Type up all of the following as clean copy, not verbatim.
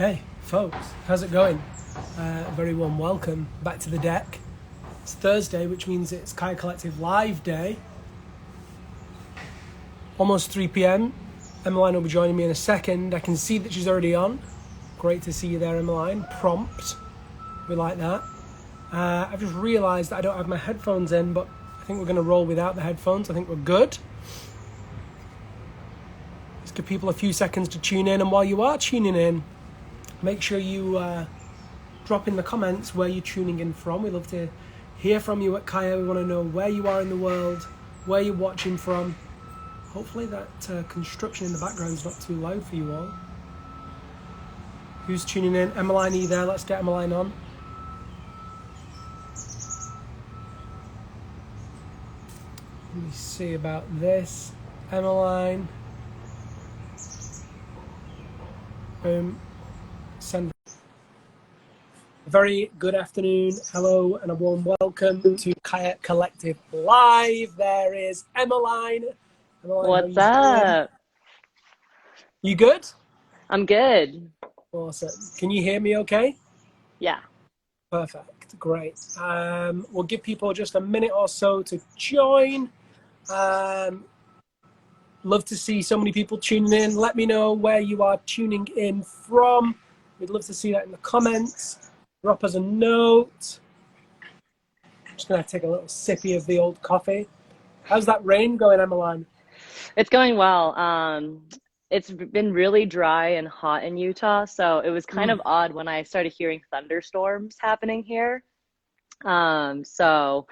Hey, folks, how's it going? A very warm welcome back to the deck. It's Thursday, which means it's Kayak Collective Live Day. Almost 3 p.m. Emmeline will be joining me in a second. I can see that she's already on. Great to see you there, Emmeline. Prompt. We like that. I've just realised that I don't have my headphones in, but I think we're going to roll without the headphones. I think we're good. Let's give people a few seconds to tune in, and while you are tuning in, make sure you drop in the comments where you're tuning in from. We'd love to hear from you at Kaya. We want to know where you are in the world, where you're watching from. Hopefully that construction in the background is not too loud for you all. Who's tuning in? Emmeline, are you there? Let's get Emmeline on. Let me see about this. Emmeline. Boom. Send. A very good afternoon. Hello and a warm welcome to Kayak Collective Live. There is Emmeline. What's up? You good? I'm good. Awesome. Can you hear me okay? Yeah. Perfect. Great. We'll give people just a minute or so to join. Love to see so many people tuning in. Let me know where you are tuning in from. We'd love to see that in the comments. Drop us a note. I'm just going to take a little sippy of the old coffee. How's that rain going, Emmeline? It's going well. It's been really dry and hot in Utah, so it was kind of odd when I started hearing thunderstorms happening here. So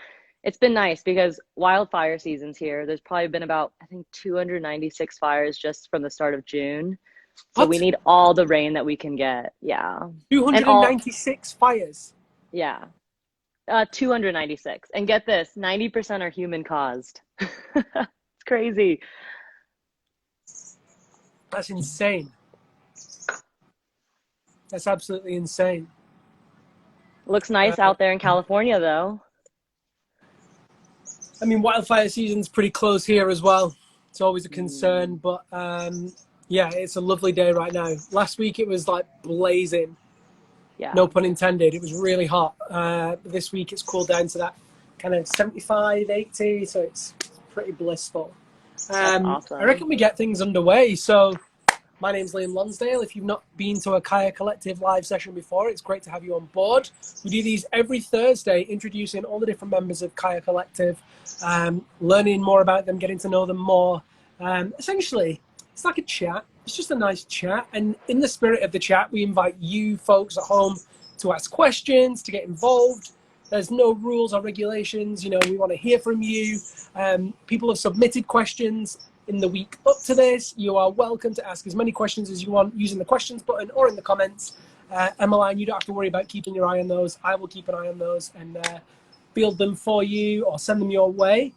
it's been nice because wildfire season's here. There's probably been about, I think, 296 fires just from the start of June. So What? we need all the rain that we can get. Yeah. And all, 296 fires? yeah. 296. And get this, 90% are human caused. It's crazy. That's insane. That's absolutely insane. Looks nice out there in California, though. I mean, wildfire season's pretty close here as well. It's always a concern, but yeah, it's a lovely day right now. Last week it was like blazing. Yeah. No pun intended. It was really hot. This week it's cooled down to that kind of 75, 80, so it's pretty blissful. That's awesome. I reckon we get things underway. So my name's Liam Lonsdale. If you've not been to a Kaya Collective live session before, it's great to have you on board. We do these every Thursday, introducing all the different members of Kaya Collective, learning more about them, getting to know them more. Essentially, it's like a chat. It's just a nice chat. And in the spirit of the chat, we invite you folks at home to ask questions, to get involved. There's no rules or regulations. You know, we want to hear from you. People have submitted questions in the week up to this. You are welcome to ask as many questions as you want using the questions button or in the comments. Emmeline, you don't have to worry about keeping your eye on those. I will keep an eye on those and field them for you or send them your way.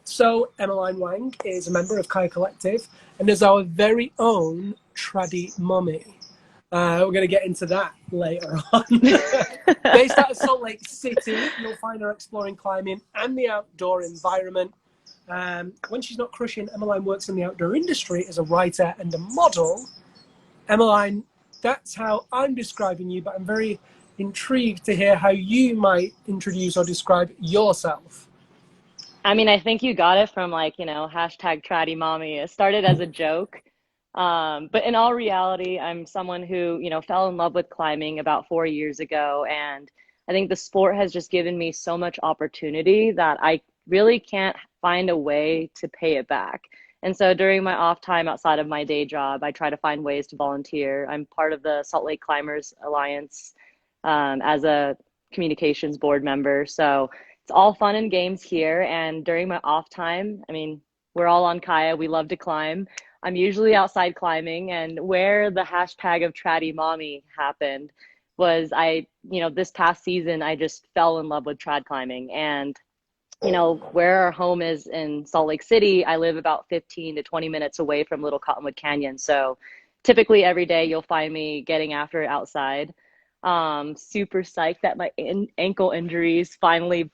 So Emmeline Wang is a member of Kaya Collective and is our very own Traddy Mummy. We're going to get into that later on. Based out of Salt Lake City, you'll find her exploring climbing and the outdoor environment. When she's not crushing, Emmeline works in the outdoor industry as a writer and a model. Emmeline, that's how I'm describing you, but I'm very intrigued to hear how you might introduce or describe yourself. I mean, I think you got it from hashtag Traddy Mommy. It started as a joke. But in all reality, I'm someone who, fell in love with climbing about 4 years ago. And I think the sport has just given me so much opportunity that I really can't find a way to pay it back. And so during my off time outside of my day job, I try to find ways to volunteer. I'm part of the Salt Lake Climbers Alliance as a communications board member. So it's all fun and games here. And during my off time, I mean, we're all on Kaya. We love to climb. I'm usually outside climbing, and where the hashtag of Traddy Mommy happened was this past season, I just fell in love with trad climbing. And, where our home is in Salt Lake City, I live about 15 to 20 minutes away from Little Cottonwood Canyon. So typically every day you'll find me getting after it outside. Super psyched that my ankle injuries finally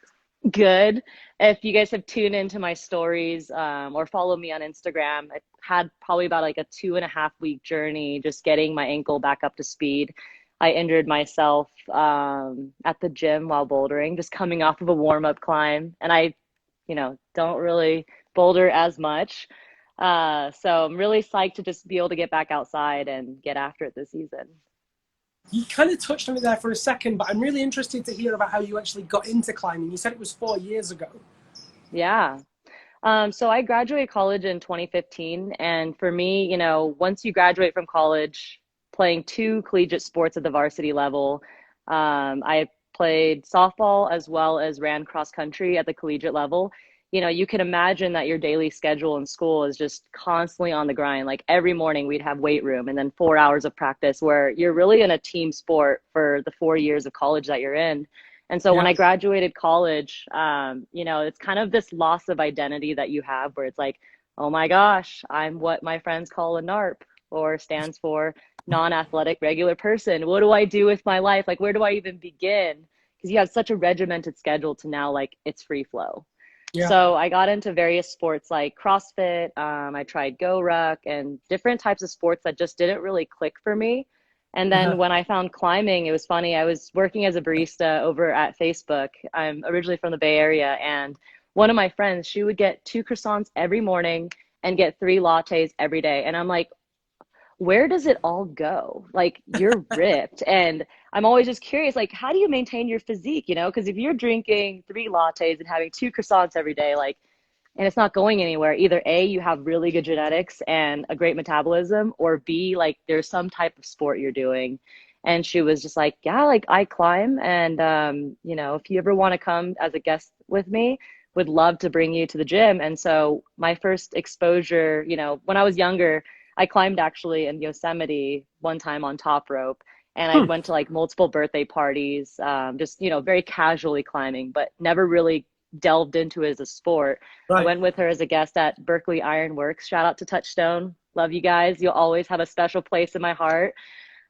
Good. If you guys have tuned into my stories or follow me on Instagram, I had probably about like a 2.5 week journey just getting my ankle back up to speed. I injured myself at the gym while bouldering, just coming off of a warm-up climb. And I, don't really boulder as much. So I'm really psyched to just be able to get back outside and get after it this season. You kind of touched on it there for a second, but I'm really interested to hear about how you actually got into climbing. You said it was 4 years ago. Yeah. So I graduated college in 2015, and for me, once you graduate from college, playing two collegiate sports at the varsity level, I played softball as well as ran cross country at the collegiate level. You can imagine that your daily schedule in school is just constantly on the grind. Like every morning we'd have weight room and then 4 hours of practice where you're really in a team sport for the 4 years of college that you're in. And so when Yeah. I graduated college, it's kind of this loss of identity that you have where it's like, oh my gosh, I'm what my friends call a NARP, or stands for non-athletic regular person. What do I do with my life? Like, where do I even begin? Because you have such a regimented schedule to now, like, it's free flow. Yeah. So I got into various sports like CrossFit. I tried Go Ruck and different types of sports that just didn't really click for me. And then Uh-huh. when I found climbing, it was funny. I was working as a barista over at Facebook. I'm originally from the Bay Area, and one of my friends, she would get two croissants every morning and get three lattes every day. And I'm like, where does it all go? Like, you're ripped. And I'm always just curious, like, how do you maintain your physique, Because if you're drinking three lattes and having two croissants every day, like, and it's not going anywhere, either A, you have really good genetics and a great metabolism, or B, like, there's some type of sport you're doing. And she was just like, yeah, like, I climb. And, if you ever want to come as a guest with me, would love to bring you to the gym. And so my first exposure, when I was younger, I climbed actually in Yosemite one time on top rope, and I Hmm. went to like multiple birthday parties, just, very casually climbing, but never really delved into it as a sport. I Right. went with her as a guest at Berkeley Iron Works. Shout out to Touchstone. Love you guys. You'll always have a special place in my heart.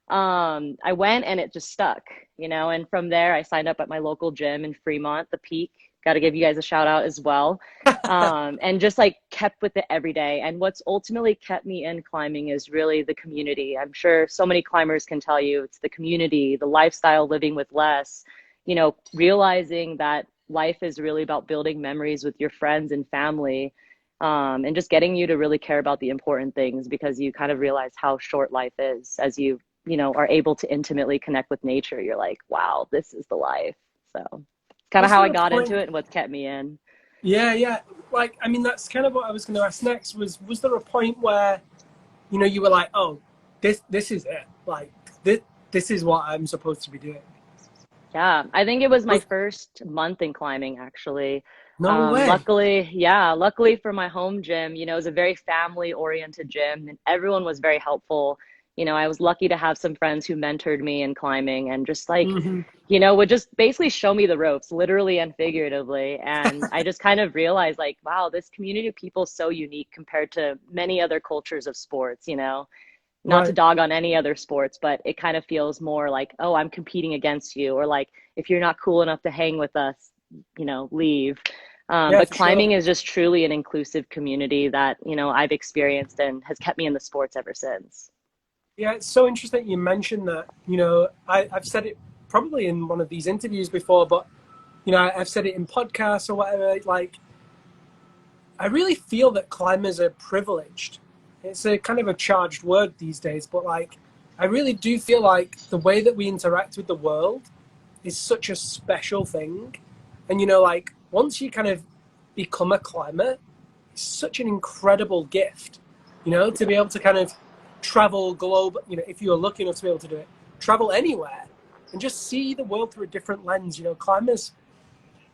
I went and it just stuck, and from there I signed up at my local gym in Fremont, the Peak. Got to give you guys a shout out as well. And just like kept with it every day. And what's ultimately kept me in climbing is really the community. I'm sure so many climbers can tell you it's the community, the lifestyle, living with less, realizing that life is really about building memories with your friends and family, and just getting you to really care about the important things, because you kind of realize how short life is as you are able to intimately connect with nature. You're like, wow, this is the life. So it's kind of Was how there I a got into point? it and what's kept me in. Yeah, yeah. Like, I mean, that's kind of what I was going to ask next. Was there a point where, you were like, oh, this is it. Like, this is what I'm supposed to be doing. Yeah, I think it was my Was first month in climbing, actually. no way. Luckily for my home gym, it was a very family-oriented gym, and everyone was very helpful. I was lucky to have some friends who mentored me in climbing and just like, Hmm. would just basically show me the ropes, literally and figuratively. And I just kind of realized, like, wow, this community of people is so unique compared to many other cultures of sports. Not to Right. dog on any other sports, but it kind of feels more like, oh, I'm competing against you, or like, if you're not cool enough to hang with us, leave. Yeah, But for sure. climbing is just truly an inclusive community that, I've experienced and has kept me in the sports ever since. Yeah, it's so interesting you mentioned that. I've said it probably in one of these interviews before, but I've said it in podcasts or whatever. Like, I really feel that climbers are privileged. It's a kind of a charged word these days, but like, I really do feel like the way that we interact with the world is such a special thing. And like, once you kind of become a climber, it's such an incredible gift, to be able to kind of travel globe, if you're lucky enough to be able to do it, travel anywhere and just see the world through a different lens. Climbers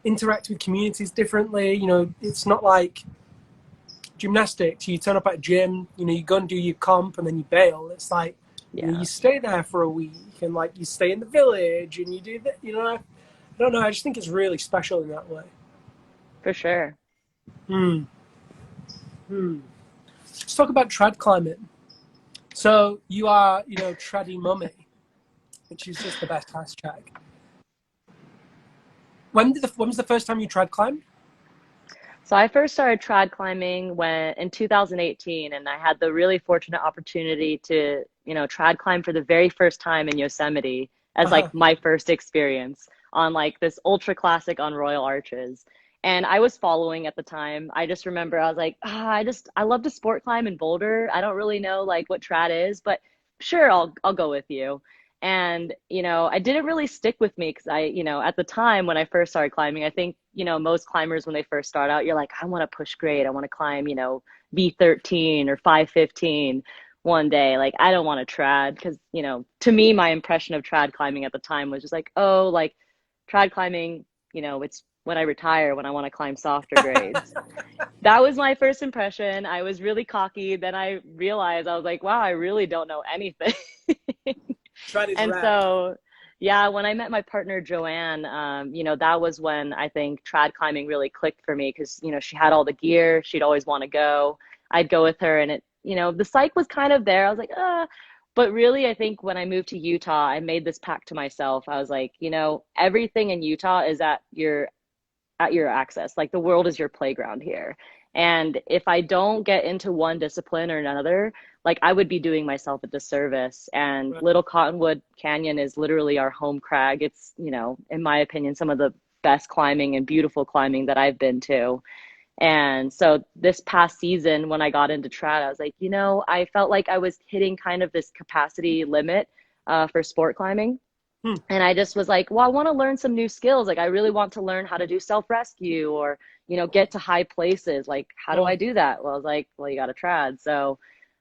interact with communities differently. It's not like gymnastics. You turn up at a gym, you go and do your comp and then you bail. It's like, you Yeah, stay there for a week and like you stay in the village and you do that. I don't know. I just think it's really special in that way. for sure. Hmm. Hmm. Let's talk about trad climbing. So you are, Traddy Mummy, which is just the best hashtag. when was the first time you trad climbed? So I first started trad climbing when in 2018, and I had the really fortunate opportunity to, trad climb for the very first time in Yosemite as like Uh-huh. my first experience on like this ultra classic on Royal Arches. And I was following at the time. I just remember I was like, I love to sport climb in Boulder. I don't really know like what trad is, but sure, I'll go with you. And, I didn't really stick with me because at the time when I first started climbing, I think, most climbers when they first start out, you're like, I want to push grade. I want to climb, V13 or 515 one day. Like, I don't want to trad because, to me, my impression of trad climbing at the time was just like, oh, like trad climbing, it's when I retire, when I want to climb softer grades. That was my first impression. I was really cocky. Then I realized I was like, wow, I really don't know anything. Trad is And rad. so, yeah, when I met my partner Joanne, that was when I think trad climbing really clicked for me because, she had all the gear. She'd always want to go. I'd go with her, and the psych was kind of there. I was like, ah. But really, I think when I moved to Utah, I made this pact to myself. I was like, everything in Utah is at your access. Like the world is your playground here. And if I don't get into one discipline or another, like I would be doing myself a disservice. And Right. Little Cottonwood Canyon is literally our home crag. It's, in my opinion, some of the best climbing and beautiful climbing that I've been to. And so this past season, when I got into trad, I was like, I felt like I was hitting kind of this capacity limit for sport climbing. Hmm. And I just was like, well, I want to learn some new skills. Like, I really want to learn how to do self-rescue or, get to high places. Like, how do I Well, do that? Well, I was like, well, you got to trad. So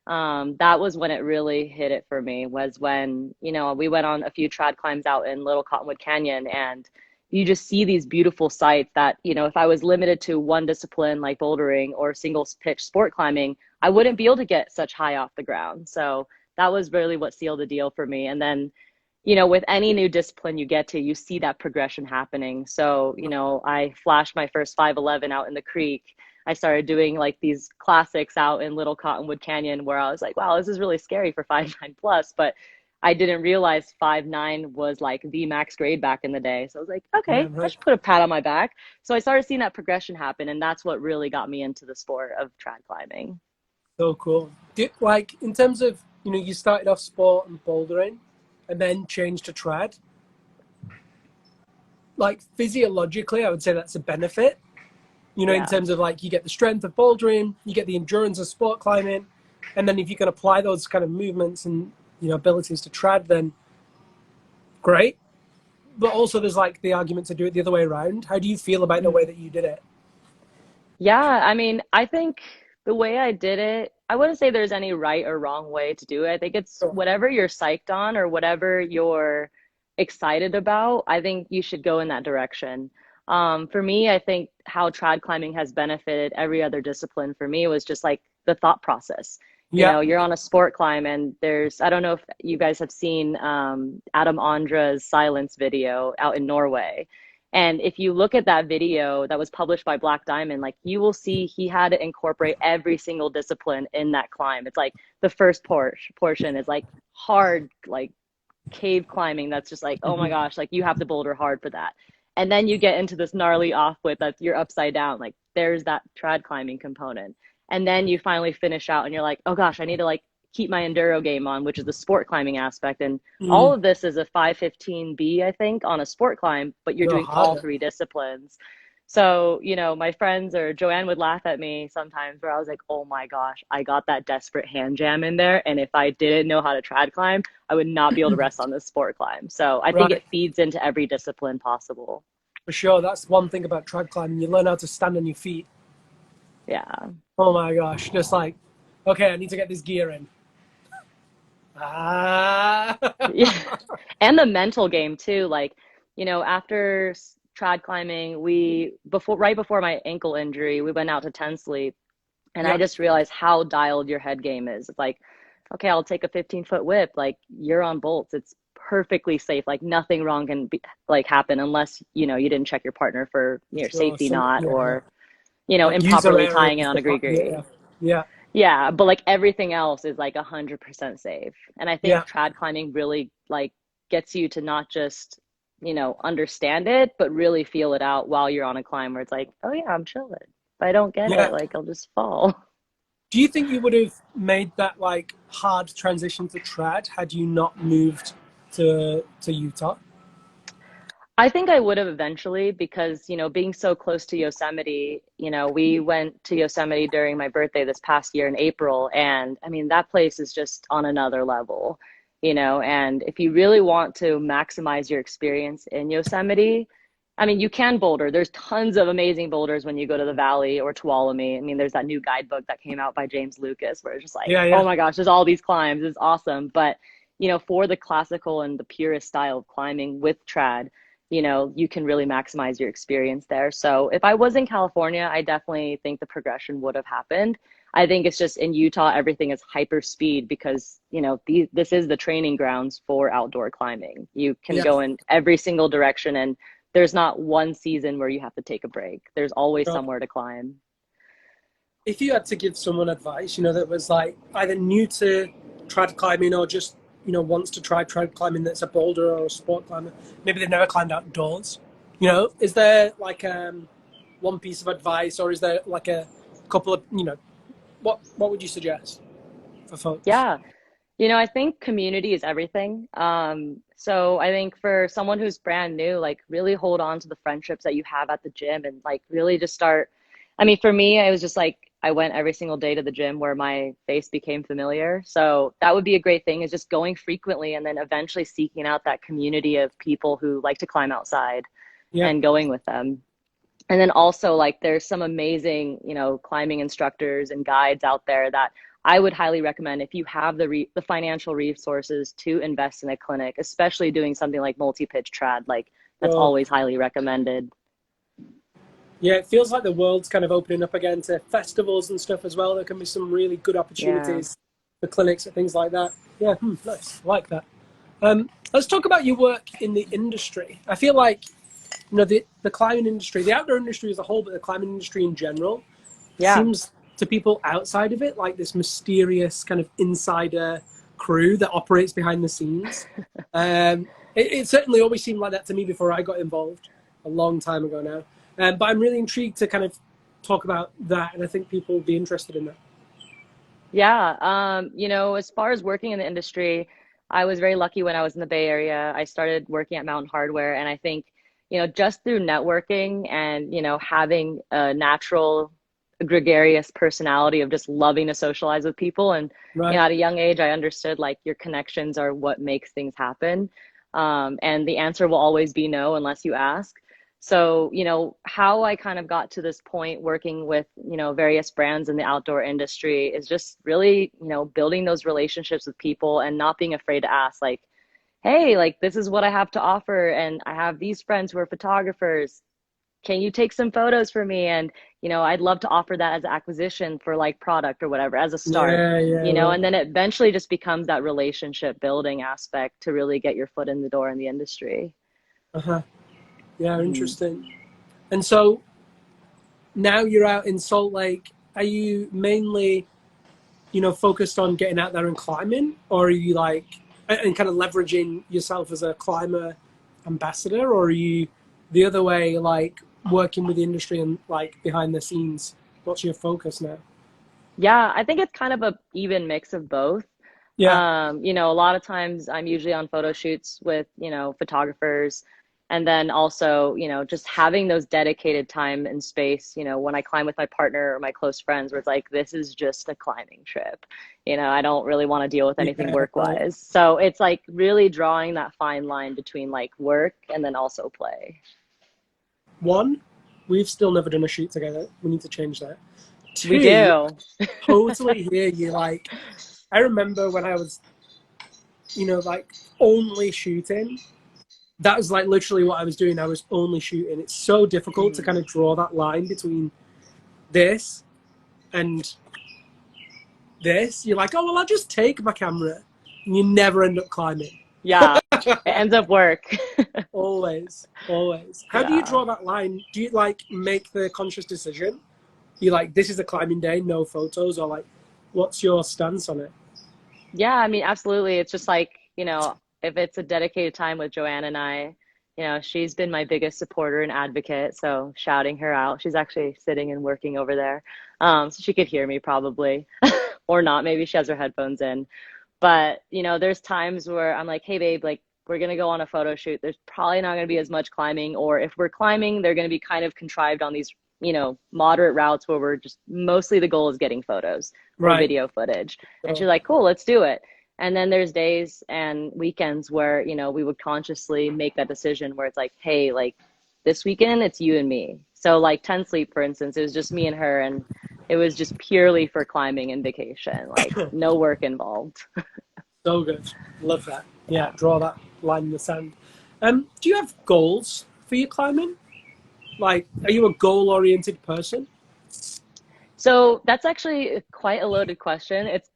that was when it really hit it for me, was when, we went on a few trad climbs out in Little Cottonwood Canyon, and you just see these beautiful sights that, if I was limited to one discipline like bouldering or single pitch sport climbing, I wouldn't be able to get such high off the ground. So that was really what sealed the deal for me. And then with any new discipline you get to, you see that progression happening. So, I flashed my first 511 out in the creek. I started doing like these classics out in Little Cottonwood Canyon where I was like, wow, this is really scary for 5'9" plus, but I didn't realize 5'9" was like the max grade back in the day. So I was like, yeah, okay, I right. should put a pat on my back. So I started seeing that progression happen, and that's what really got me into the sport of trad climbing. So cool. Like in terms of, you started off sport and bouldering and then changed to trad. Like physiologically, I would say that's a benefit. In Yeah. terms of like you get the strength of bouldering, you get the endurance of sport climbing, and then if you can apply those kind of movements and abilities to trad, then great. But also there's like the argument to do it the other way around. How do you feel about the way that you did it? Yeah, I mean, I think the way I did it, I wouldn't say there's any right or wrong way to do it. I think it's Sure. whatever you're psyched on or whatever you're excited about, I think you should go in that direction. For me, I think how trad climbing has benefited every other discipline for me was just like the thought process. Yeah. You're on a sport climb, and I don't know if you guys have seen Adam Andra's silence video out in Norway. And if you look at that video that was published by Black Diamond, like you will see he had to incorporate every single discipline in that climb. It's like the first portion is like hard, like cave climbing. That's just like, oh my Mhm. gosh, like you have to boulder hard for that. And then you get into this gnarly offwit that you're upside down. Like there's that trad climbing component. And then you finally finish out and you're like, oh gosh, I need to like keep my enduro game on, which is the sport climbing aspect. And all Mm. of this is a 515B, I think, on a sport climb, but you're Go doing all harder. three disciplines. So, my friends or Joanne would laugh at me sometimes where I was like, oh my gosh, I got that desperate hand jam in there. And if I didn't know how to trad climb, I would not be able to rest on this sport climb. So I think Right. it feeds into every discipline possible. For sure. That's one thing about trad climbing. You learn how to stand on your feet. Yeah. Oh my gosh. Just like, okay, I need to get this gear in. Ah. Yeah. And the mental game too. Like, after trad climbing, right before my ankle injury, we went out to Tensley, and I Yeah. just realized how dialed your head game is. It's like, okay, I'll take a 15-foot whip. Like you're on bolts. It's perfectly safe. Like nothing wrong can be like happen unless, you didn't check your partner for Sure. safety Some, knot yeah. or, Like user improperly error tying it is on the a part. gree. Yeah. Yeah. Yeah, but like everything else is like 100% safe. And I think Yeah. trad climbing really like gets you to not just understand it, but really feel it out while you're on a climb where it's like, oh yeah, I'm chilling. If I don't get it, Yeah. like I'll just fall. Do you think you would have made that like hard transition to trad had you not moved to Utah? I think I would have eventually because, being so close to Yosemite, we went to Yosemite during my birthday this past year in April. And I mean, that place is just on another level, and if you really want to maximize your experience in Yosemite, I mean, you can boulder. There's tons of amazing boulders when you go to the valley or Tuolumne. I mean, there's that new guidebook that came out by James Lucas where it's just like, Yeah, oh yeah. my gosh, there's all these climbs. It's awesome. But, for the classical and the purest style of climbing with trad, you can really maximize your experience there. So if I was in California, I definitely think the progression would have happened. I think it's just in Utah, everything is hyper speed because, this is the training grounds for outdoor climbing. You can Yeah. go in every single direction and there's not one season where you have to take a break. There's always Sure. somewhere to climb. If you had to give someone advice, that was like either new to trad climbing or just, wants to try trad climbing that's a boulder or a sport climber, maybe they've never climbed outdoors, is there like one piece of advice or is there like a couple of, what would you suggest for folks? Yeah. I think community is everything. So I think for someone who's brand new, like really hold on to the friendships that you have at the gym and like really just start. I mean, for me, I was just like, I went every single day to the gym where my face became familiar. So that would be a great thing is just going frequently and then eventually seeking out that community of people who like to climb outside Yeah. and going with them. And then also like there's some amazing, climbing instructors and guides out there that I would highly recommend if you have the financial resources to invest in a clinic, especially doing something like multi-pitch trad, like that's So always highly recommended. yeah, it feels like the world's kind of opening up again to festivals and stuff as well. There can be some really good Yeah. opportunities for clinics and things like that. Yeah, nice. I like that. Let's talk about your work in the industry. I feel like the climbing industry, the outdoor industry as a whole, but the climbing industry in general, Yeah. seems to people outside of it like this mysterious kind of insider crew that operates behind the scenes. It certainly always seemed like that to me before I got involved a long time ago now. But I'm really intrigued to kind of talk about that, and I think people will be interested in that. Yeah. As far as working in the industry, I was very lucky when I was in the Bay Area. I started working at Mountain Hardware, and I think, just through networking and, having a natural, gregarious personality of just loving to socialize with people. And, Right. at a young age, I understood like your connections are what makes things happen. And the answer will always be no unless you ask. So, how I kind of got to this point working with, various brands in the outdoor industry is just really, building those relationships with people and not being afraid to ask, like, hey, like, this is what I have to offer. And I have these friends who are photographers. Can you take some photos for me? And, I'd love to offer that as an acquisition for like product or whatever as a start, Yeah, yeah, right. and then it eventually just becomes that relationship building aspect to really get your foot in the door in the industry. Uh-huh. Yeah, Mhm. interesting. And so now you're out in Salt Lake. Are you mainly, focused on getting out there and climbing, or are you like, and kind of leveraging yourself as a climber ambassador, or are you the other way, like working with the industry and like behind the scenes? What's your focus now? Yeah, I think it's kind of a even mix of both. Yeah, A lot of times I'm usually on photo shoots with, photographers. And then also, just having those dedicated time and space, when I climb with my partner or my close friends, where it's like, this is just a climbing trip. I don't really want to deal with anything yeah, right. work-wise. So it's like really drawing that fine line between like work and then also play. One, we've still never done a shoot together. We need to change that. We Two, do. totally hear you. Like, I remember when I was, like only shooting. That was like literally what I was doing. I was only shooting. It's so difficult to kind Mhm. of draw that line between this and this. You're like, oh, well, I'll just take my camera. And you never end up climbing. Yeah, it ends up work. Always, always. How do you Yeah. draw that line? Do you like make the conscious decision? You like, this is a climbing day, no photos, or like, what's your stance on it? Yeah, I mean, absolutely. It's just like, if it's a dedicated time with Joanne and I, she's been my biggest supporter and advocate. So shouting her out. She's actually sitting and working over there. So she could hear me probably, or not. Maybe she has her headphones in. But, there's times where I'm like, hey, babe, like, we're going to go on a photo shoot. There's probably not going to be as much climbing. Or if we're climbing, they're going to be kind of contrived on these, moderate routes where we're just mostly the goal is getting photos or Right. video footage. And she's So, like, cool, let's do it. And then there's days and weekends where, we would consciously make that decision where it's like, hey, like this weekend, it's you and me. So like 10 Sleep, for instance, it was just me and her. And it was just purely for climbing and vacation, like no work involved. so good. Love that. Yeah, Yeah. draw that line in the sand. Do you have goals for your climbing? Like, are you a goal-oriented person? So that's actually quite a loaded question. It's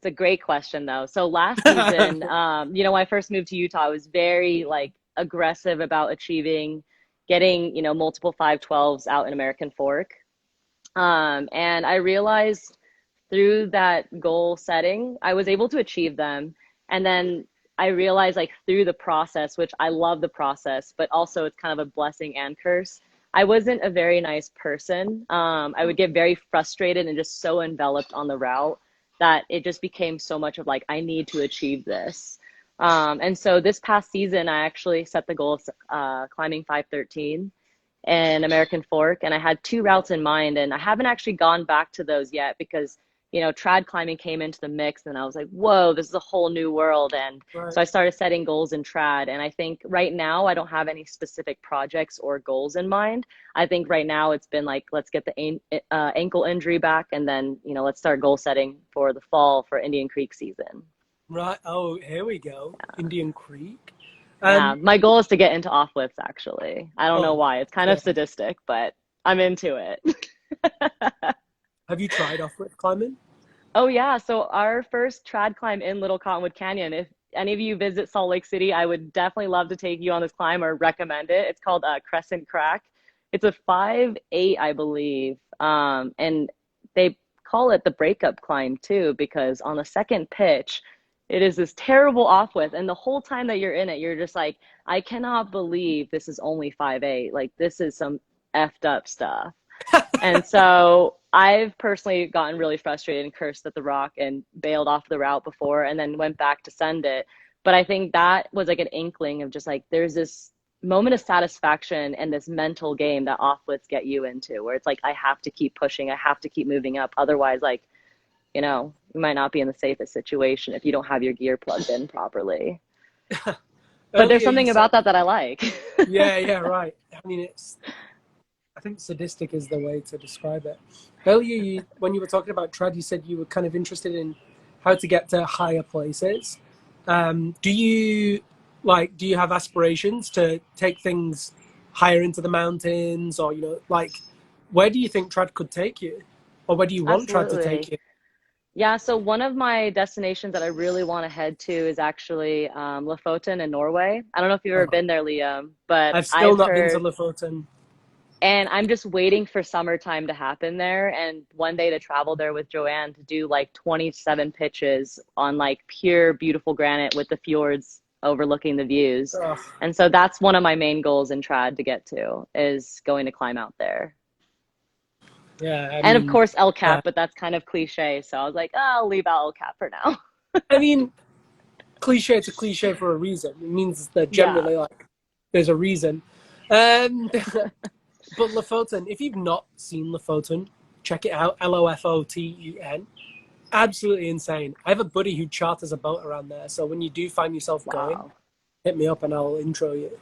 a great question though. So last season, when I first moved to Utah, I was very like aggressive about achieving getting, multiple 512s out in American Fork. And I realized through that goal setting, I was able to achieve them. And then I realized like through the process, which I love the process, but also it's kind of a blessing and curse. I wasn't a very nice person. I would get very frustrated and just so enveloped on the route that it just became so much of like, I need to achieve this. And so this past season, I actually set the goal of climbing 513 and American Fork. And I had two routes in mind, and I haven't actually gone back to those yet because, trad climbing came into the mix and I was like, whoa, this is a whole new world. And Right. so I started setting goals in trad. And I think right now I don't have any specific projects or goals in mind. I think right now it's been like, let's get the ankle injury back. And then, let's start goal setting for the fall for Indian Creek season. Right. Oh, here we go. Indian Creek. Yeah, Um, my goal is to get into off lifts actually. I don't know oh, why. It's kind of yeah. sadistic, but I'm into it. Have you tried off-road climbing? Oh yeah, so our first trad climb in Little Cottonwood Canyon. If any of you visit Salt Lake City, I would definitely love to take you on this climb or recommend it. It's called Crescent Crack. It's a 5'8", I believe, and they call it the breakup climb too because on the second pitch, it is this terrible off width, and the whole time that you're in it, you're just like, I cannot believe this is only 5'8". Like this is some effed up stuff. And so I've personally gotten really frustrated and cursed at the rock and bailed off the route before and then went back to send it. But I think that was like an inkling of just like there's this moment of satisfaction and this mental game that offlits get you into where it's like I have to keep pushing, I have to keep moving up. Otherwise, like, you might not be in the safest situation if you don't have your gear plugged in properly. But there's Earlier you something said, about that I like. yeah, yeah, right. I mean, I think sadistic is the way to describe it. Earlier, when you were talking about trad, you said you were kind of interested in how to get to higher places. Do you do you have aspirations to take things higher into the mountains, or like where do you think trad could take you, or where do you want trad to take Absolutely. you? Yeah, so one of my destinations that I really want to head to is actually Lofoten in Norway. I don't know if you've ever Oh, been there, Liam, but I've still I've not been to heard, Lofoten. and I'm just waiting for summertime to happen there and one day to travel there with Joanne to do like 27 pitches on like pure, beautiful granite with the fjords overlooking the views. Oh, And so that's one of my main goals in trad to get to is going to climb out there. yeah, I And of mean, course El yeah, Cap, but that's kind of cliche. So I was like, oh, I'll leave out El Cap for now. I mean, cliche to cliche for a reason. It means that Yeah. generally like there's a reason. Um, but Lofoten, if you've not seen Lofoten, check it out. Lofoten. Absolutely insane. I have a buddy who charters a boat around there. So when you do find yourself going, Wow. hit me up and I'll intro you.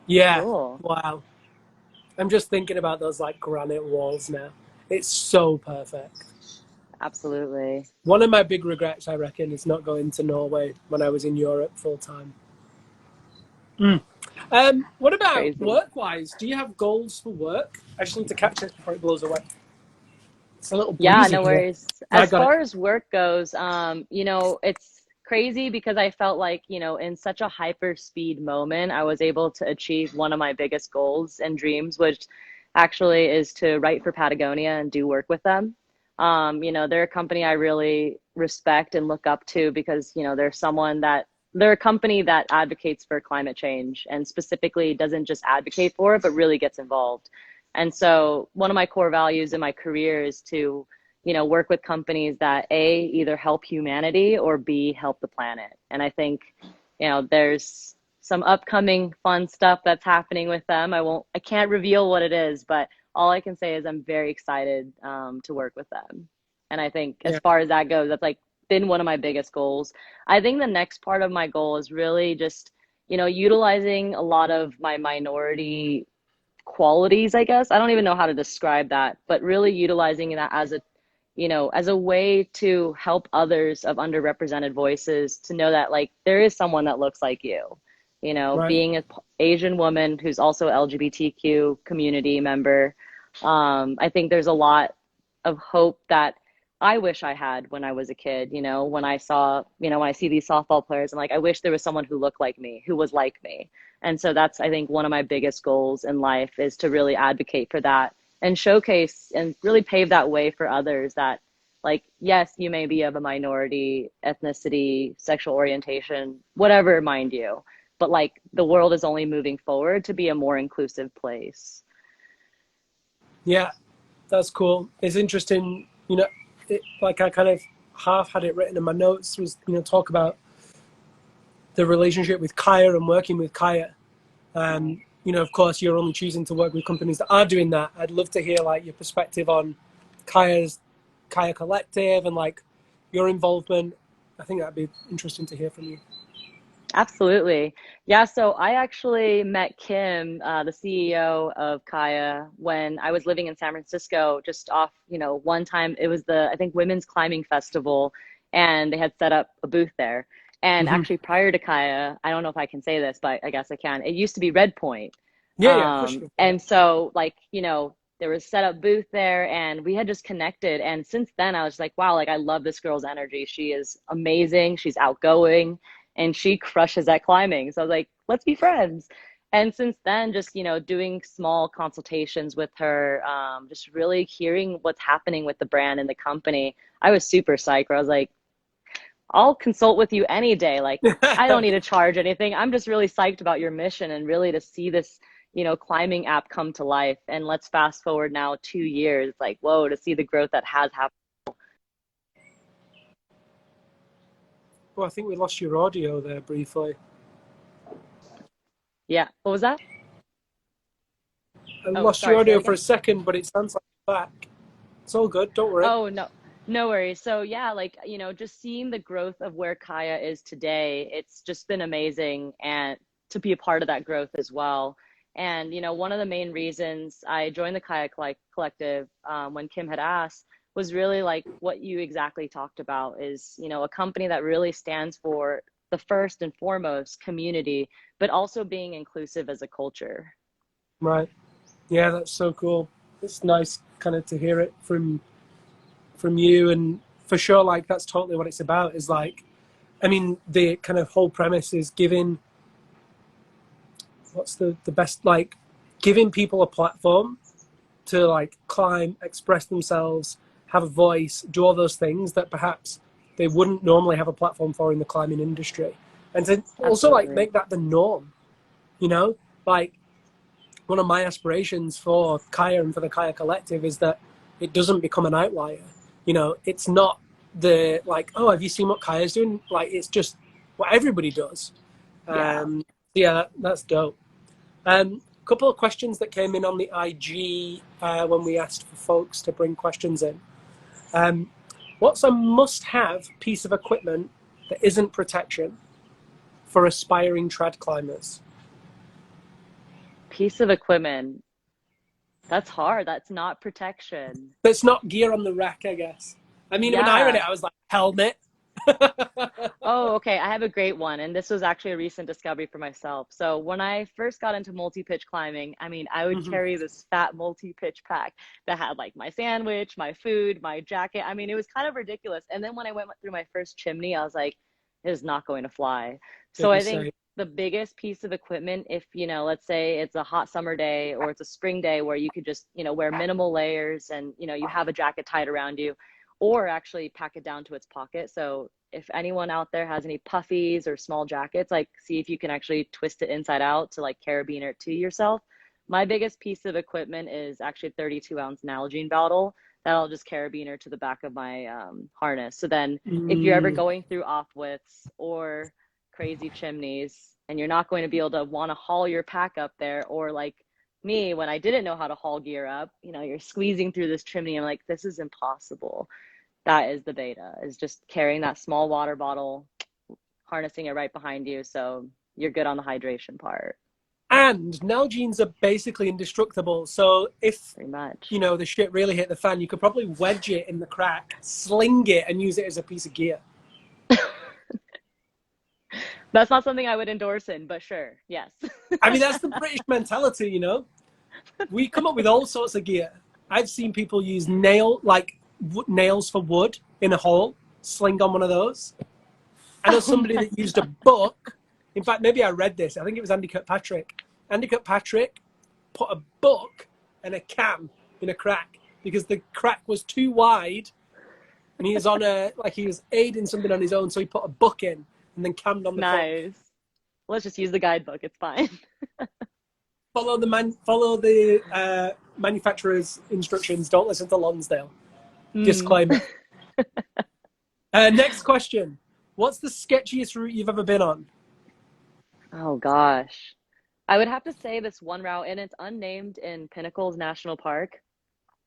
Yeah. Cool. Wow. I'm just thinking about those like granite walls now. It's so perfect. Absolutely. One of my big regrets, I reckon, is not going to Norway when I was in Europe full time. Mm. What about Crazy. work-wise? Do you have goals for work? I just need to catch this before it blows away. It's a little Yeah, breezy no here. worries. I As got it. far as work goes, it's crazy because I felt like, in such a hyper speed moment, I was able to achieve one of my biggest goals and dreams, which actually is to write for Patagonia and do work with them. They're a company I really respect and look up to because, they're someone that they're a company that advocates for climate change and specifically doesn't just advocate for it, but really gets involved. And so one of my core values in my career is to, work with companies that A, either help humanity or B, help the planet. And I think, there's some upcoming fun stuff that's happening with them. I can't reveal what it is, but all I can say is I'm very excited to work with them. And I think as far as that goes, that's like been one of my biggest goals. I think the next part of my goal is really just, utilizing a lot of my minority qualities, I guess. I don't even know how to describe that, but really utilizing that as a way to help others of underrepresented voices to know that like there is someone that looks like you, Right. being an Asian woman who's also LGBTQ community member. I think there's a lot of hope that I wish I had when I was a kid, when I see these softball players, I'm like, I wish there was someone who looked like me, who was like me. And so that's, I think, one of my biggest goals in life is to really advocate for that and showcase and really pave that way for others that, like, yes, you may be of a minority, ethnicity, sexual orientation, whatever, mind you, but like the world is only moving forward to be a more inclusive place. Yeah, that's cool. It's interesting, like I kind of half had it written in my notes was, talk about the relationship with Kaya and working with Kaya. Of course, you're only choosing to work with companies that are doing that. I'd love to hear like your perspective on Kaya Collective and like your involvement. I think that'd be interesting to hear from you. Absolutely. Yeah, so I actually met Kim, the CEO of Kaya, when I was living in San Francisco, just off, one time it was I think, Women's Climbing Festival, and they had set up a booth there. And Mm-hmm. actually prior to Kaya, I don't know if I can say this, but I guess I can. It used to be Red Point. Yeah, of course you can. And so like, there was set up booth there and we had just connected. And since then I was like, wow, like I love this girl's energy. She is amazing. She's outgoing and she crushes at climbing. So I was like, let's be friends. And since then, just, doing small consultations with her, just really hearing what's happening with the brand and the company. I was super psyched. I was like, I'll consult with you any day. Like, I don't need to charge anything. I'm just really psyched about your mission and really to see this, climbing app come to life. And let's fast forward now 2 years, like, whoa, to see the growth that has happened. Well, I think we lost your audio there briefly. Yeah. What was that? I Oh, lost your sorry. Say that audio for a again. second, but it sounds like you're back. It's all good. Don't worry. Oh, no, no worries. So yeah, like, just seeing the growth of where Kaya is today, it's just been amazing and to be a part of that growth as well. And, one of the main reasons I joined the Kaya Collective when Kim had asked was really like what you exactly talked about is, a company that really stands for the first and foremost community, but also being inclusive as a culture. Right. Yeah, that's so cool. It's nice kind of to hear it from you, and for sure, like that's totally what it's about. Is like, I mean, the kind of whole premise is giving. What's the best like, giving people a platform to like climb, express themselves, have a voice, do all those things that perhaps they wouldn't normally have a platform for in the climbing industry, and to also like Absolutely. make that the norm. You know, like one of my aspirations for Kaya and for the Kaya Collective is that it doesn't become an outlier. It's not the like, oh, have you seen what Kaya's doing? Like, it's just what everybody does. Yeah. Yeah, that's dope. A couple of questions that came in on the IG when we asked for folks to bring questions in. What's a must-have piece of equipment that isn't protection for aspiring trad climbers? Piece of equipment. That's hard. That's not protection. That's not gear on the rack, I guess. I mean, when I read Yeah. it, I was like, helmet. Oh, okay. I have a great one. And this was actually a recent discovery for myself. So when I first got into multi-pitch climbing, I mean, I would Mhm. carry this fat multi-pitch pack that had like my sandwich, my food, my jacket. I mean, it was kind of ridiculous. And then when I went through my first chimney, I was like, it is not going to fly. So Did you I think say? the biggest piece of equipment, if, let's say it's a hot summer day or it's a spring day where you could just, wear minimal layers and, you have a jacket tied around you, or actually pack it down to its pocket. So if anyone out there has any puffies or small jackets, like see if you can actually twist it inside out to like carabiner it to yourself. My biggest piece of equipment is actually a 32-ounce Nalgene bottle that I'll just carabiner to the back of my harness. So then if you're ever going through off-widths or crazy chimneys and you're not going to be able to want to haul your pack up there, or like me, when I didn't know how to haul gear up, you know, you're squeezing through this chimney. I'm like, this is impossible. That is the beta, is just carrying that small water bottle, harnessing it right behind you. So you're good on the hydration part. And Nalgene's are basically indestructible. So if, Pretty much. you know, the shit really hit the fan, you could probably wedge it in the crack, sling it, and use it as a piece of gear. That's not something I would endorse in, but sure, yes. I mean, that's the British mentality, you know? We come up with all sorts of gear. I've seen people use nails for wood in a hole, sling on one of those. I know somebody that used a book. In fact, maybe I read this. I think it was Andy Kirkpatrick. Andy Kirkpatrick put a book and a cam in a crack because the crack was too wide, and he was on he was aiding something on his own, so he put a book in and then cammed on the front. Nice. Let's just use the guidebook. It's fine. Follow the manufacturer's instructions. Don't listen to Lonsdale. Disclaimer. Next question. What's the sketchiest route you've ever been on? Oh gosh. I would have to say this one route, and it's unnamed, in Pinnacles National Park.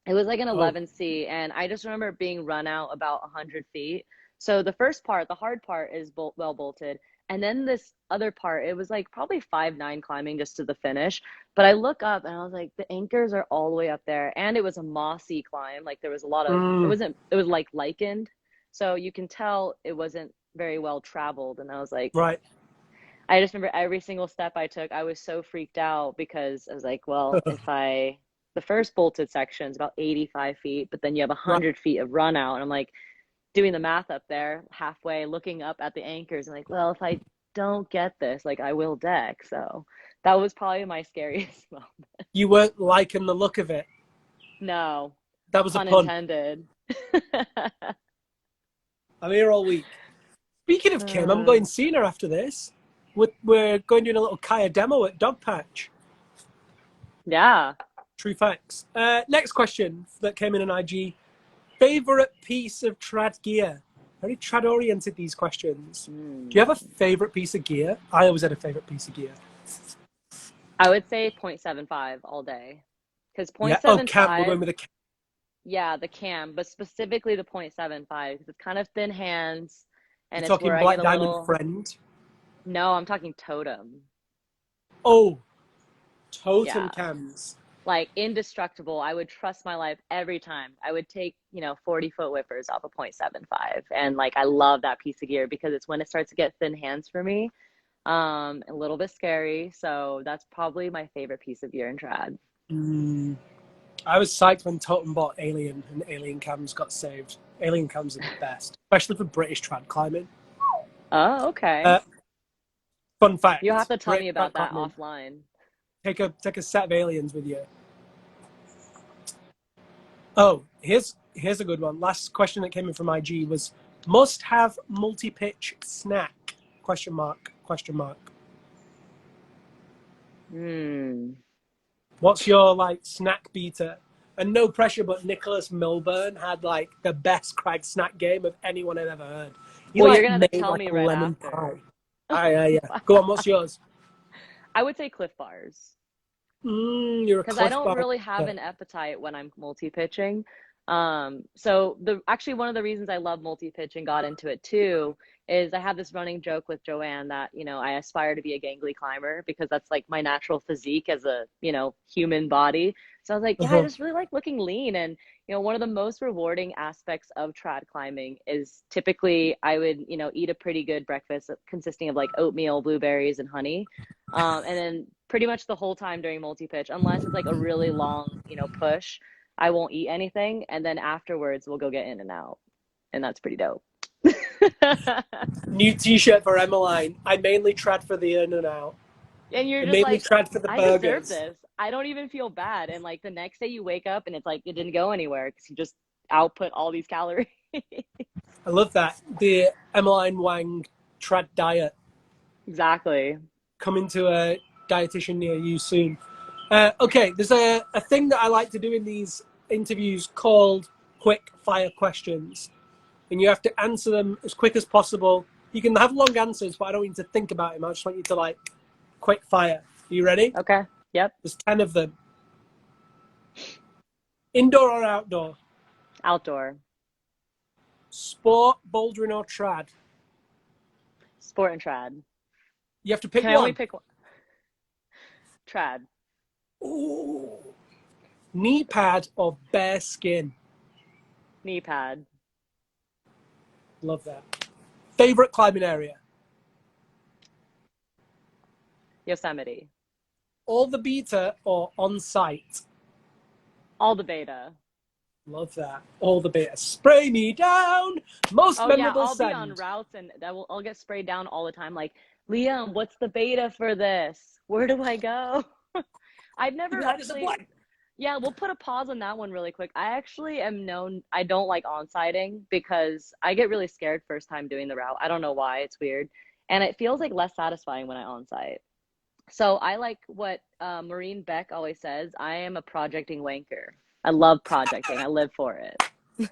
It was like an 11C, and I just remember being run out about 100 feet. So the first part, the hard part, is well bolted. And then this other part, it was like probably 5'9" climbing just to the finish. But I look up and I was like, the anchors are all the way up there. And it was a mossy climb. Like there was a lot of, it was like lichened. So you can tell it wasn't very well traveled. And I was like, right. I just remember every single step I took, I was so freaked out because I was like, well, the first bolted section is about 85 feet, but then you have 100 feet of run out. And I'm like, doing the math up there halfway, looking up at the anchors and like, well, if I don't get this, like I will deck. So that was probably my scariest moment. You weren't liking the look of it. No. That was unintended. I'm here all week. Speaking of Kim, I'm going seeing her after this. We're going to do a little Kaya demo at Dog Patch. Yeah. True facts. Next question that came in on IG. Favorite piece of trad gear? Very trad oriented, these questions. Do you have a favorite piece of gear? I always had a favorite piece of gear. I would say 0.75 all day. Because 0.75. Yeah. Oh, cam. We're going with a cam. Yeah, the cam, but specifically the 0.75 because it's kind of thin hands, and You're it's where talking Black I get a Diamond little. Friend. No, I'm talking Totem. Oh, Totem cams. Like indestructible. I would trust my life every time. I would take, 40-foot whippers off a 0.75. And like, I love that piece of gear because it's when it starts to get thin hands for me. A little bit scary. So that's probably my favorite piece of gear in trad. I was psyched when Totem bought Alien and Alien cams got saved. Alien cams are the best, especially for British trad climbing. Oh, okay. Fun fact. You'll have to tell British me about that climbing. offline. Take a set of aliens with you. Oh, here's a good one. Last question that came in from IG was must have multi-pitch snack? Question mark. What's your snack beater? And no pressure, but Nicholas Milburn had the best crag snack game of anyone I've ever heard. Well, you're gonna have to tell me right after. Pie. Yeah. Go on, what's yours? I would say Cliff Bars. You're a because Cliff I don't Bar. really have an appetite when I'm multi-pitching. So actually one of the reasons I love multi-pitch and got into it too is I have this running joke with Joanne that, I aspire to be a gangly climber because that's like my natural physique as a, human body. So I was like, yeah, I just really like looking lean. And, one of the most rewarding aspects of trad climbing is typically I would, eat a pretty good breakfast consisting of like oatmeal, blueberries, and honey. And then pretty much the whole time during multi-pitch, unless it's like a really long, push, I won't eat anything. And then afterwards we'll go get in and out. And that's pretty dope. New t-shirt for Emmeline. I mainly trad for the in and out. And you're I just mainly like, trad for the I burgers. deserve this. I don't even feel bad. And like the next day you wake up and it's like it didn't go anywhere because you just output all these calories. I love that. The Emmeline Wang trad diet. Exactly. Coming to a dietitian near you soon. Okay, there's a thing that I like to do in these interviews called Quickfire Questions. And you have to answer them as quick as possible. You can have long answers, but I don't want you to think about them. I just want you to like quick fire. Are you ready? Okay. Yep. There's 10 of them. Indoor or outdoor? Outdoor. Sport, bouldering or trad? Sport and trad. You have to pick Can I one. only pick one? Trad. Ooh. Knee pad or bare skin? Knee pad. Love that. Favorite climbing area? Yosemite. All the beta or on site? All the beta. Love that. All the beta. Spray me down. Most Oh yeah, memorable I'll send. be on routes and I'll get sprayed down all the time. Like, Liam, what's the beta for this? Where do I go? I've never actually. Yeah, we'll put a pause on that one really quick. I actually am known, I don't like on-siting because I get really scared first time doing the route. I don't know why, it's weird. And it feels like less satisfying when I on-site. So I like what Maureen Beck always says, I am a projecting wanker. I love projecting. I live for it.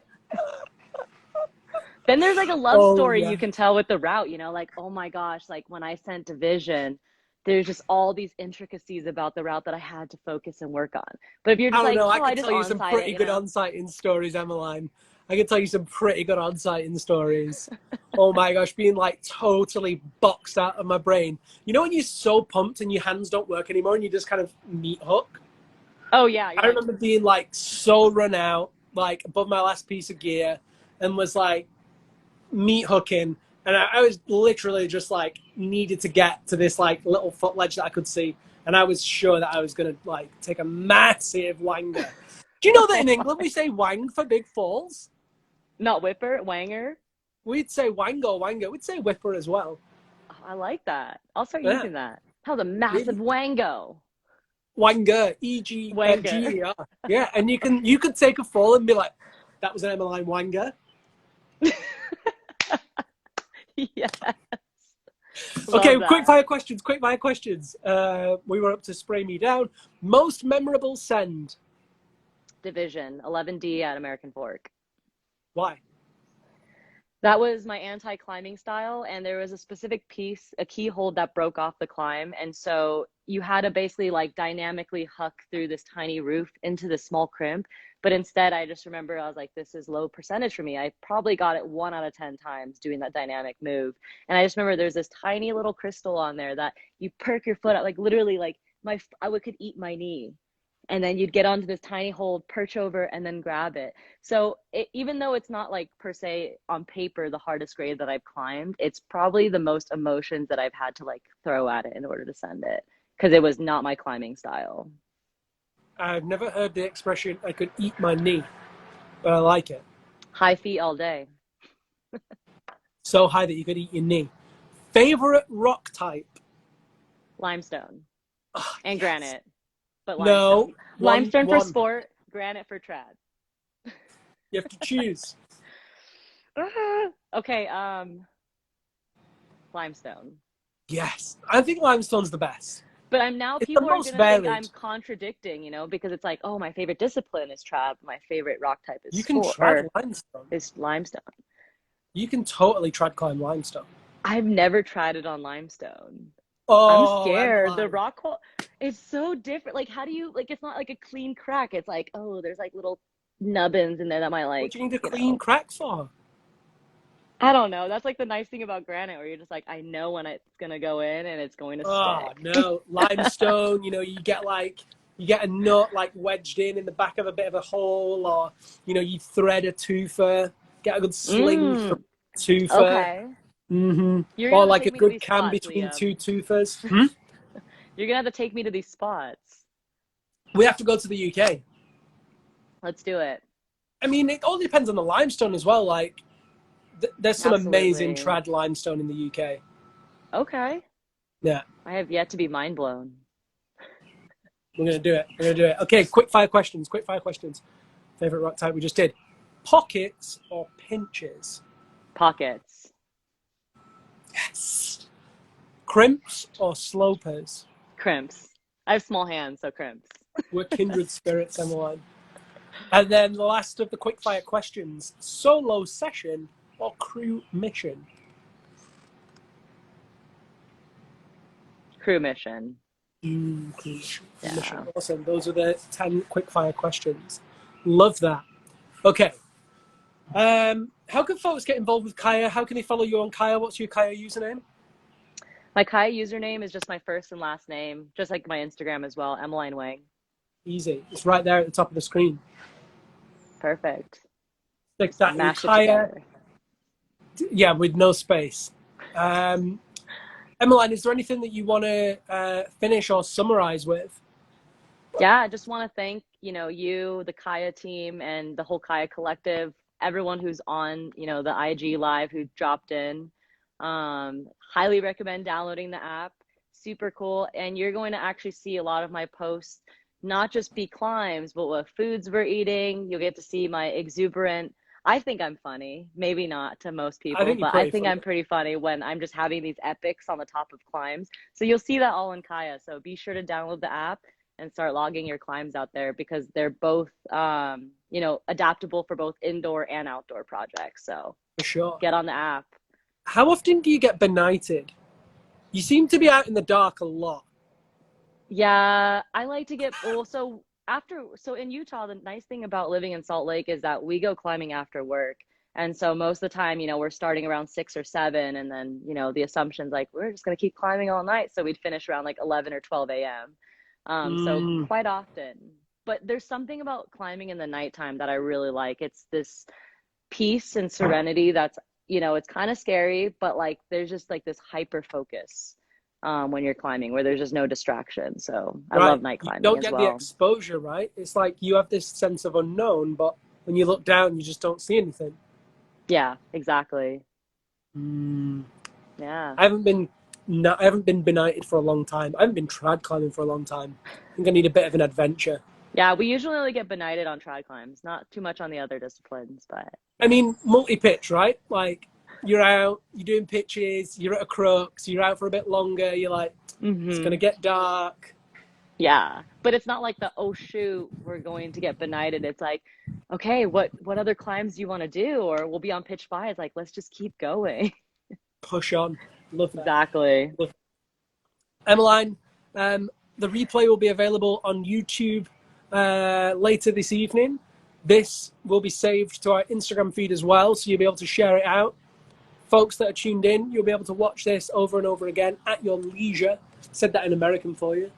Then there's like a love story you can tell with the route, you know, like, oh my gosh, like when I sent Division, there's just all these intricacies about the route that I had to focus and work on. But if you're just like, oh, oh, I I can just tell you some pretty good on-sighting stories, Emmeline. I can tell you some pretty good on-sighting stories. Oh my gosh, being like totally boxed out of my brain. You know when you're so pumped and your hands don't work anymore and you just kind of meat hook? Oh yeah. I remember being like so run out, like above my last piece of gear, and was like meat hooking. And I was literally just like needed to get to this like little foot ledge that I could see. And I was sure that I was going to like take a massive wanger. Do you know that in England we say wang for big falls? Not whipper, wanger. We'd say wango, wango. We'd say whipper as well. Oh, I like that. I'll start Yeah. using that. How's a massive wango? Wanger, E-G-G-E-R. Yeah, and you could take a fall and be like, that was an Emmeline Wanger. Yes. Okay, quickfire questions. We were up to spray me down. Most memorable send? Division, 11D at American Fork. Why? That was my anti-climbing style, and there was a specific piece, a keyhole that broke off the climb, and so you had to basically like dynamically huck through this tiny roof into this small crimp. But instead, I just remember I was like, this is low percentage for me. I probably got it 1 out of 10 times doing that dynamic move. And I just remember there's this tiny little crystal on there that you perk your foot out, like literally like I could eat my knee. And then you'd get onto this tiny hold, perch over, and then grab it. So even though it's not like per se on paper the hardest grade that I've climbed, it's probably the most emotions that I've had to like throw at it in order to send it, because it was not my climbing style. I've never heard the expression, I could eat my knee, but I like it. High feet all day. So high that you could eat your knee. Favorite rock type? Limestone and yes. Granite. But limestone. No. Limestone for sport, granite for trad. You have to choose. Okay, limestone. Yes. I think limestone's the best. But people are gonna think I'm contradicting, you know, because it's like, oh, my favorite discipline is trad, but my favorite rock type is you can trad limestone. Is limestone. You can totally trad climb limestone. I've never tried it on limestone. Oh, I'm scared. The rock hole is so different. Like, how do you like? It's not like a clean crack. It's like, oh, there's like little nubbins in there that might like. What do you need a clean crack for? I don't know. That's like the nice thing about granite, where you're just like, I know when it's gonna go in and it's going to stick. No, limestone. You know, you get a nut like wedged in the back of a bit of a hole, or you know, you thread a toofer, get a good sling through a toofer. Okay. Mm-hmm. Or like a good cam between two toofers. You're gonna have to take me to these spots. We have to go to the UK. Let's do it. I mean, it all depends on the limestone as well. Like, there's some amazing trad limestone in the UK. Okay. Yeah. I have yet to be mind blown. We're gonna do it. Okay, quick fire questions. Favorite rock type we just did. Pockets or pinches? Pockets. Yes. Crimps or slopers? Crimps. I have small hands, so crimps. We're kindred spirits, Emmeline. And then the last of the quickfire questions, solo session or crew mission? Crew mission. Crew mission. Yeah. Awesome. Those are the 10 quickfire questions. Love that. Okay. How can folks get involved with Kaya? How can they follow you on Kaya? What's your Kaya username? My Kaya username is just my first and last name, just like my Instagram as well, Emmeline Wang. Easy. It's right there at the top of the screen. Perfect. Stick that in Mash it Kaya. together. Yeah, with no space. Emmeline, is there anything that you want to finish or summarize with? Yeah, I just want to thank, you, the Kaya team, and the whole Kaya collective, everyone who's on, the IG live who dropped in. Highly recommend downloading the app. Super cool. And you're going to actually see a lot of my posts, not just be climbs, but what foods we're eating. You'll get to see my exuberant. I think I'm funny, maybe not to most people, but I think I'm pretty funny when I'm just having these epics on the top of climbs. So you'll see that all in Kaya. So be sure to download the app and start logging your climbs out there, because they're both, adaptable for both indoor and outdoor projects. So For sure. get on the app. How often do you get benighted? You seem to be out in the dark a lot. Yeah, I like to get, so in Utah, the nice thing about living in Salt Lake is that we go climbing after work. And so most of the time, we're starting around 6 or 7, and then, the assumption's like, we're just going to keep climbing all night. So we'd finish around like 11 or 12 a.m. So quite often. But there's something about climbing in the nighttime that I really like. It's this peace and serenity that's, it's kind of scary, but like there's just like this hyper focus when you're climbing where there's just no distraction. So I love night climbing as well. You don't get the exposure, right? It's like you have this sense of unknown, but when you look down, you just don't see anything. Yeah, exactly. Yeah. I haven't been benighted for a long time. I haven't been trad climbing for a long time. I think I need a bit of an adventure. Yeah, we usually only get benighted on trad climbs, not too much on the other disciplines, but I mean, multi-pitch, right? Like, you're out, you're doing pitches, you're at a crux, you're out for a bit longer, you're like, it's going to get dark. Yeah, but it's not like oh shoot, we're going to get benighted. It's like, okay, what other climbs do you want to do? Or we'll be on pitch 5. It's like, let's just keep going. Push on. Love that. Exactly. Emmeline, the replay will be available on YouTube later this evening. This will be saved to our Instagram feed as well, so you'll be able to share it out. Folks that are tuned in, you'll be able to watch this over and over again at your leisure. Said that in American for you.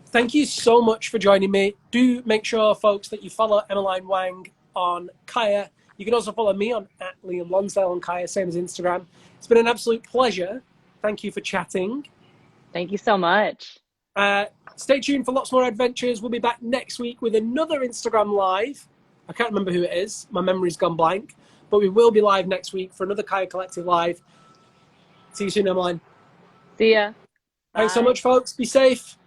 Thank you so much for joining me. Do make sure, folks, that you follow Emmeline Wang on Kaya. You can also follow me on @Liam Lonsdale on Kaya, same as Instagram. It's been an absolute pleasure. Thank you for chatting. Thank you so much. Stay tuned for lots more adventures. We'll be back next week with another Instagram live. I can't remember who it is. My memory's gone blank. But we will be live next week for another Kaya Collective Live. See you soon, Emmeline. See ya. Thanks so Bye. much, folks. Be safe.